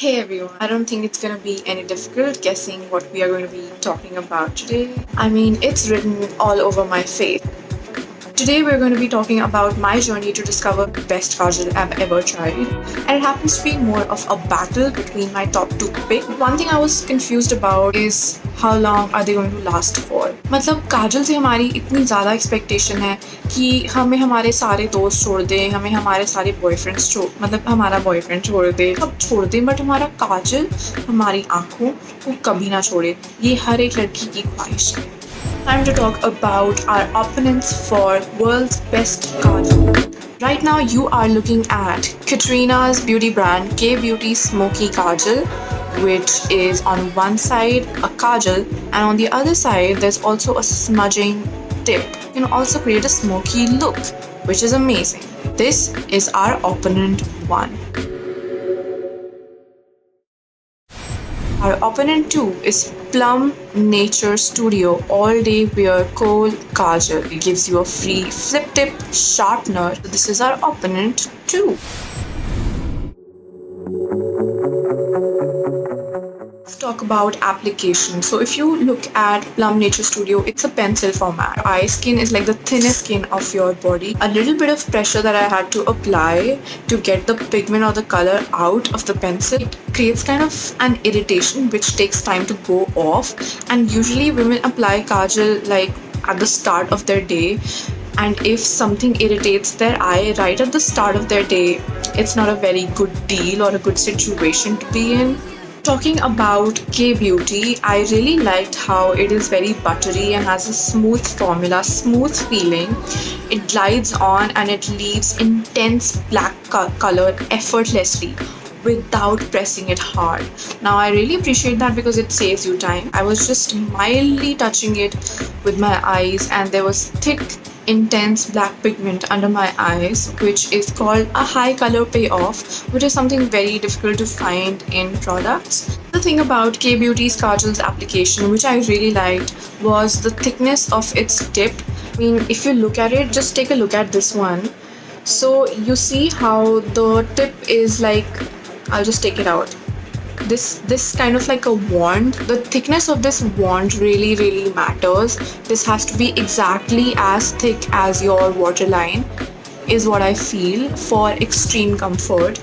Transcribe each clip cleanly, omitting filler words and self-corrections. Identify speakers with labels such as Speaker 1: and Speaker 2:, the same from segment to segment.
Speaker 1: Hey everyone, I don't think it's gonna be any difficult guessing what we are going to be talking about today. I mean, it's written all over my face. Today we're going to be talking about my journey to discover the best kajal I've ever tried, and it happens to be more of a battle between my top two pick. One thing I was confused about is how long are they going to last for? मतलब काजल से हमारी इतनी ज़्यादा expectation है कि हमें हमारे सारे दोस्त छोड़ दें, हमें हमारे सारे बॉयफ्रेंड्स छोड़ मतलब हमारा बॉयफ्रेंड छोड़ दे, सब छोड़ दें, बट हमारा काजल हमारी आंखों को कभी ना छोड़े। ये हर एक लड़की की ख्वाहिश है। Time to talk about our opponents for world's best kajal. Right now, you are looking at Katrina's beauty brand K Beauty Smoky Kajal, which is on one side a kajal, and on the other side, there's also a smudging tip. You can also create a smoky look, which is amazing. This is our opponent one. Our opponent 2 is Plum Nature Studio All Day Wear Kohl Kajal. It gives you a free flip tip sharpener. So this is our opponent 2. Let's talk about application. So if you look at Plum Nature Studio, it's a pencil format. Eye skin is like the thinnest skin of your body. A little bit of pressure that I had to apply to get the pigment or the color out of the pencil. It creates kind of an irritation which takes time to go off, and usually women apply kajal like at the start of their day, and if something irritates their eye right at the start of their day, it's not a very good deal or a good situation to be in. Talking about K Beauty, I really liked how it is very buttery and has a smooth formula, smooth feeling. It glides on and it leaves intense black color effortlessly without pressing it hard. Now I really appreciate that because it saves you time. I was just mildly touching it with my eyes and there was thick intense black pigment under my eyes, which is called a high color payoff, which is something very difficult to find in products. The thing about K Beauty's kajal's application, which I really liked, was the thickness of its tip. I mean, if you look at it, just take a look at this one. So you see how the tip is like, I'll just take it out. This kind of like a wand. The thickness of this wand really matters. This has to be exactly as thick as your waterline is what I feel for extreme comfort.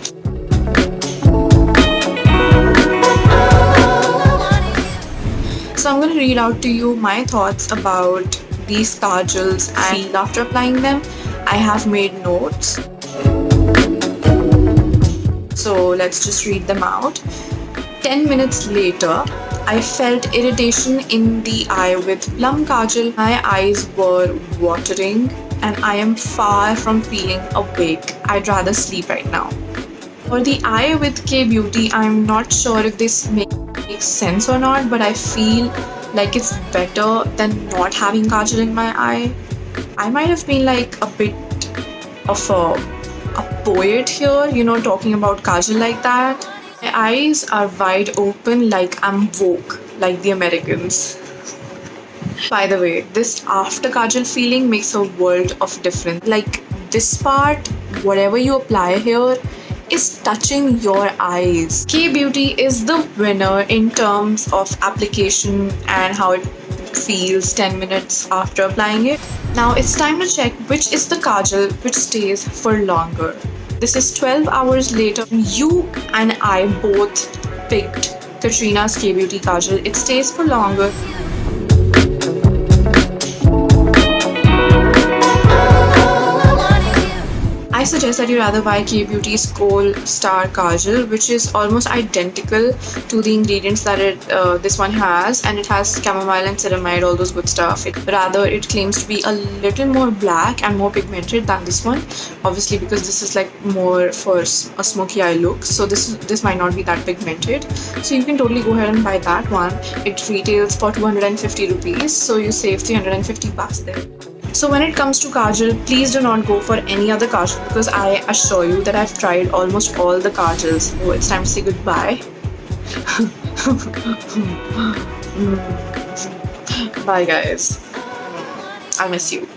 Speaker 1: So I'm going to read out to you my thoughts about these kajals and after applying them. I have made notes. So let's just read them out. 10 minutes later, I felt irritation in the eye with Plum Kajal. My eyes were watering and I am far from feeling awake. I'd rather sleep right now. For the eye with K Beauty, I'm not sure if this makes sense or not, but I feel like it's better than not having kajal in my eye. I might have been like a bit of a poet here, talking about kajal like that. My eyes are wide open like I'm woke, like the Americans. By the way, this after kajal feeling makes a world of difference. Like this part, whatever you apply here, is touching your eyes. K Beauty is the winner in terms of application and how it feels 10 minutes after applying it. Now it's time to check which is the kajal which stays for longer. This is 12 hours later. You and I both picked Katrina's K Beauty Kajal. It stays for longer. I suggest that you rather buy K Beauty's Kohl Star Kajal, which is almost identical to the ingredients that this one has, and it has chamomile and ceramide, all those good stuff. It claims to be a little more black and more pigmented than this one, obviously because this is like more for a smoky eye look. So this might not be that pigmented. So you can totally go ahead and buy that one. It retails for 250 rupees, so you save 350 bucks there. So when it comes to kajal, please do not go for any other kajal because I assure you that I've tried almost all the kajals. So it's time to say goodbye. Bye guys. I miss you.